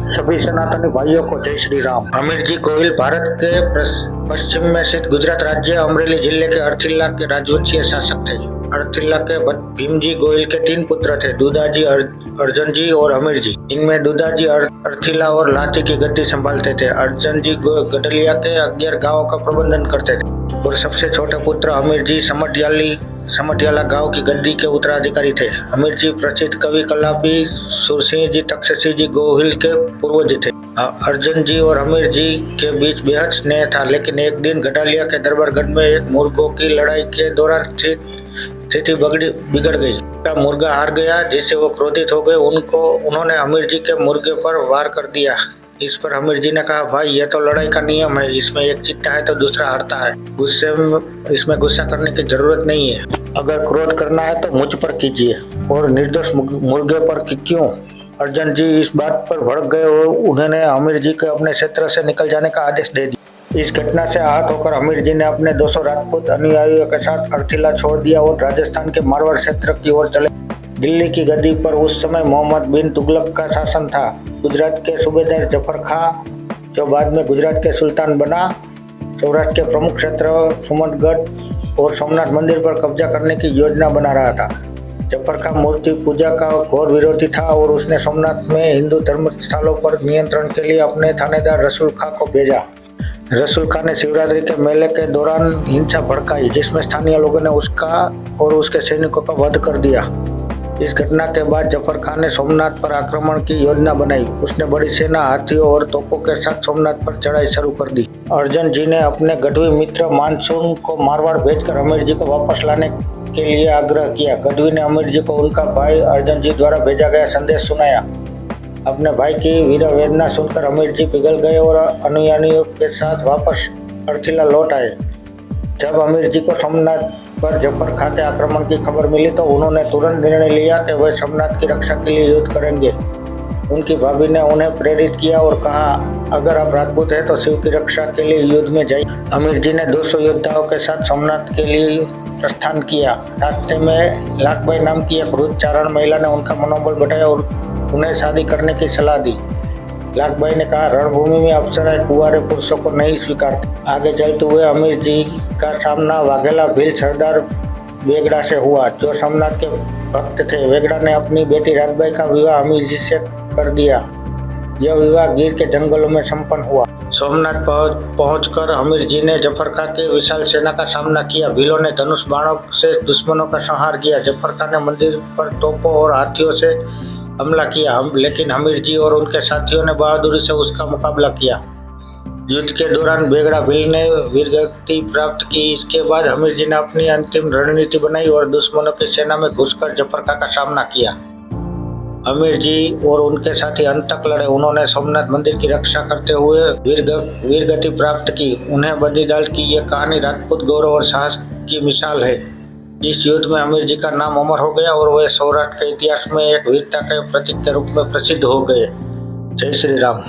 सभी सनातनी भाइयों को जय श्री राम। अमीरजी गोहिल भारत के पश्चिम में स्थित गुजरात राज्य अमरेली जिले के अरथिल्ला के राजवंशीय शासक थे। अरथिल्ला के भीमजी गोहिल के 3 पुत्र थे, दुदाजी, अर्जनजी और अमीरजी। इनमें दुदाजी अरथिल्ला और लाठी की गद्दी संभालते थे। अर्जनजी गडलिया के 11 गांवों का प्रबंधन करते थे और सबसे छोटे पुत्र अमीरजी समटियाला गांव की गद्दी के उत्तराधिकारी थे। अमीरजी प्रसिद्ध कवि कलापी सुरसिंह जी तक्षसिंह जी गोहिल के पूर्वज थे। अर्जुन जी और अमीर जी के बीच बेहद स्नेह था, लेकिन एक दिन गडालिया के दरबारगढ़ में एक मुर्गों की लड़ाई के दौरान स्थिति बिगड़ गई। मुर्गा हार गया, जिससे वो क्रोधित हो गए। उन्होंने अमीर जी के मुर्गे पर वार कर दिया। इस पर अमीर जी ने कहा, भाई यह तो लड़ाई का नियम है, इसमें एक जीतता है तो दूसरा हारता है। इसमें गुस्सा करने की जरूरत नहीं है। अगर क्रोध करना है तो मुझ पर कीजिए और निर्दोष मुर्गे पर क्यों? अर्जुन जी इस बात पर भड़क गए और उन्होंने अमीर जी को अपने क्षेत्र से निकल जाने का आदेश दे दिया। इस घटना से आहत होकर अमीर जी ने अपने 200 राजपूत अनुयायियों के साथ अरथिल्ला छोड़ दिया और राजस्थान के मारवाड़ क्षेत्र की ओर चले। दिल्ली की गद्दी पर उस समय मोहम्मद बिन तुगलक का शासन था। गुजरात के सूबेदार जफर खां, जो बाद में गुजरात के सुल्तान बना, सौराष्ट्र के प्रमुख क्षेत्र सुमनगढ़ और सोमनाथ मंदिर पर कब्जा करने की योजना बना रहा था। जफर खां मूर्ति पूजा का घोर विरोधी था और उसने सोमनाथ में हिंदू धर्मस्थलों पर नियंत्रण के लिए अपने थानेदार रसूल खां को भेजा। रसूल खां ने शिवरात्रि के मेले के दौरान हिंसा भड़काई, जिसमें स्थानीय लोगों ने उसका और उसके सैनिकों का वध कर दिया। इस घटना के बाद जफर खां ने सोमनाथ पर आक्रमण की योजना बनाई। उसने बड़ी सेना, हाथियों और तोपों के साथ सोमनाथ पर चढ़ाई शुरू कर दी। अर्जुन जी ने अपने गढ़वी मित्र मानसून को मारवाड़ भेजकर अमीर जी को वापस लाने के लिए आग्रह किया। गढ़वी ने अमीर जी को उनका भाई अर्जुन जी द्वारा भेजा गया संदेश सुनाया। अपने भाई की वीरवेदना सुनकर अमीर जी पिघल गए और अनुयायियों के साथ वापस अरथिल्ला लौट आए। जब अमीर जी को सोमनाथ पर जफर खां के आक्रमण की खबर मिली तो उन्होंने तुरंत निर्णय लिया कि वे सोमनाथ की रक्षा के लिए युद्ध करेंगे। उनकी भाभी ने उन्हें प्रेरित किया और कहा, अगर आप राजपूत हैं तो शिव की रक्षा के लिए युद्ध में जाइए। अमीर जी ने 200 योद्धाओं के साथ सोमनाथ के लिए प्रस्थान किया। रास्ते में लाखबाई नाम की एक वृद्ध चारण महिला ने उनका मनोबल बढ़ाया और उन्हें शादी करने की सलाह दी। लाखबाई ने कहा, रणभूमि में अप्सराएं कुंवारे पुरुषों को नहीं स्वीकारती। आगे चलते हुए अमीर जी का सामना वाघेला भील सरदार वेगड़ा से हुआ, जो सोमनाथ के भक्त थे। वेगड़ा ने अपनी बेटी राजबाई का विवाह अमीर जी से कर दिया। यह विवाह गिर के जंगलों में संपन्न हुआ। सोमनाथ पहुंचकर अमीर जी ने जफर खां की विशाल सेना का सामना किया। भीलों ने धनुष बाणों से दुश्मनों का संहार किया। जफर खां ने मंदिर पर तोपों और हाथियों से हमला किया, लेकिन अमीर जी और उनके साथियों ने बहादुरी से उसका मुकाबला किया। युद्ध के दौरान बेगड़ा भील ने वीरगति प्राप्त की। इसके बाद अमीर जी ने अपनी अंतिम रणनीति बनाई और दुश्मनों की सेना में घुसकर जफर खां का सामना किया। अमीर जी और उनके साथी अंत तक लड़े। उन्होंने सोमनाथ मंदिर की रक्षा करते हुए वीरगति प्राप्त की। उन्हें बद्रीलाल की यह कहानी राजपूत गौरव और साहस की मिसाल है। इस युद्ध में अमीर जी का नाम अमर हो गया और वे सौराष्ट्र के इतिहास में एक वीरता के प्रतीक के रूप में प्रसिद्ध हो गए। जय श्री राम।